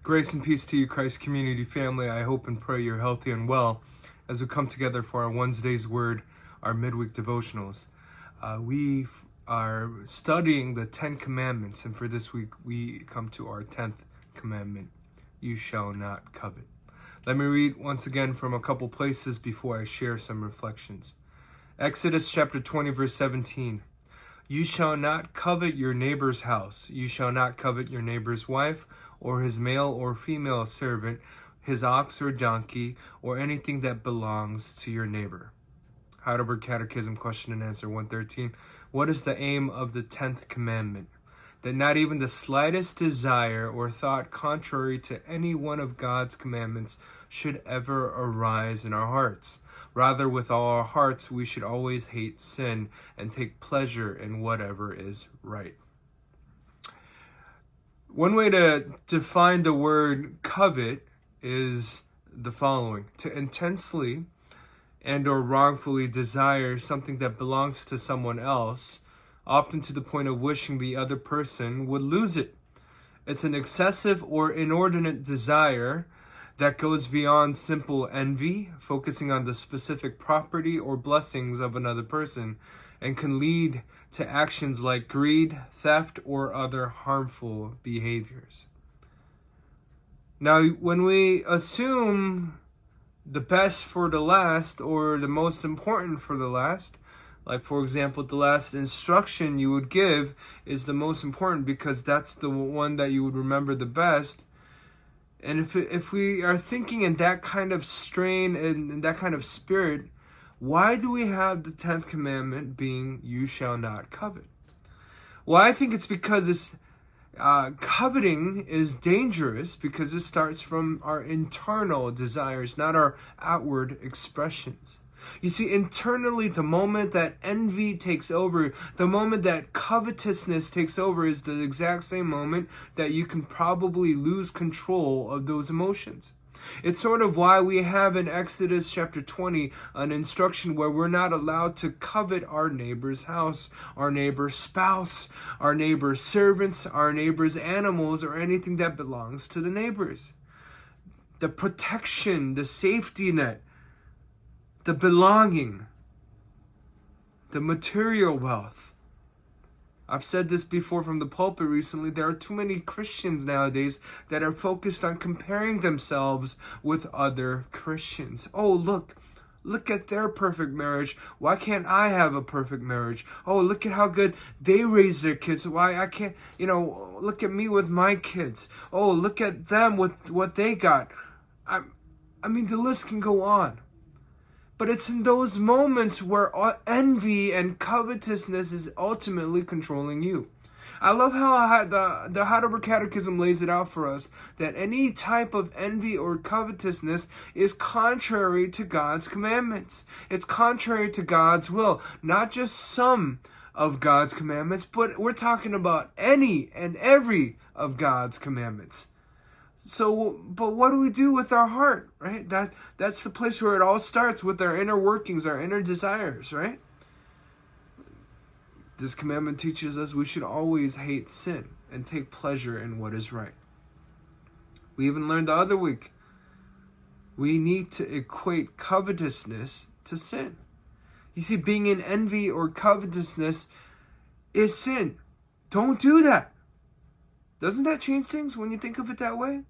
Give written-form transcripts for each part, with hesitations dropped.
Grace and peace to you, Christ community family. I hope and pray you're healthy and well as we come together for our Wednesday's Word, our midweek devotionals. We are studying the 10 Commandments, and for this week we come to our 10th commandment: you shall not covet. Let me read once again from a couple places before I share some reflections. Exodus chapter 20, verse 17. You shall not covet your neighbor's house. You shall not covet your neighbor's wife, or his male or female servant, his ox or donkey, or anything that belongs to your neighbor. Heidelberg Catechism, question and answer 113. What is the aim of the 10th commandment? That not even the slightest desire or thought contrary to any one of God's commandments should ever arise in our hearts. Rather, with all our hearts, we should always hate sin and take pleasure in whatever is right. One way to define the word covet is the following: to intensely and or wrongfully desire something that belongs to someone else, often to the point of wishing the other person would lose it. It's an excessive or inordinate desire that goes beyond simple envy, focusing on the specific property or blessings of another person, and can lead to actions like greed, theft, or other harmful behaviors. Now, when we assume the best for the last, or the most important for the last, like for example, the last instruction you would give is the most important because that's the one that you would remember the best. And if we are thinking in that kind of strain and in that kind of spirit, why do we have the 10th commandment being, you shall not covet? Well, I think it's because coveting is dangerous because it starts from our internal desires, not our outward expressions. You see, internally, the moment that envy takes over, the moment that covetousness takes over, is the exact same moment that you can probably lose control of those emotions. It's sort of why we have in Exodus chapter 20 an instruction where we're not allowed to covet our neighbor's house, our neighbor's spouse, our neighbor's servants, our neighbor's animals, or anything that belongs to the neighbors. The protection, the safety net, the belonging, the material wealth. I've said this before from the pulpit recently. There are too many Christians nowadays that are focused on comparing themselves with other Christians. Oh, look at their perfect marriage. Why can't I have a perfect marriage? Oh, look at how good they raise their kids. Why I can't, look at me with my kids. Oh, look at them with what they got. I mean, the list can go on. But it's in those moments where envy and covetousness is ultimately controlling you. I love how the Heidelberg Catechism lays it out for us, that any type of envy or covetousness is contrary to God's commandments. It's contrary to God's will. Not just some of God's commandments, but we're talking about any and every of God's commandments. So, but what do we do with our heart, right? That's the place where it all starts, with our inner workings, our inner desires, right? This commandment teaches us we should always hate sin and take pleasure in what is right. We even learned the other week, we need to equate covetousness to sin. You see, being in envy or covetousness is sin. Don't do that. Doesn't that change things when you think of it that way?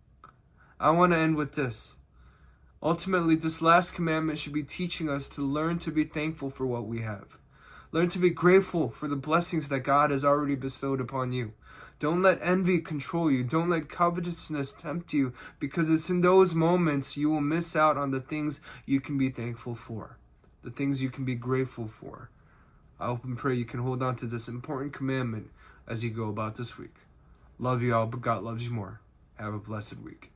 I want to end with this. Ultimately, this last commandment should be teaching us to learn to be thankful for what we have. Learn to be grateful for the blessings that God has already bestowed upon you. Don't let envy control you. Don't let covetousness tempt you, because it's in those moments you will miss out on the things you can be thankful for, the things you can be grateful for. I hope and pray you can hold on to this important commandment as you go about this week. Love you all, but God loves you more. Have a blessed week.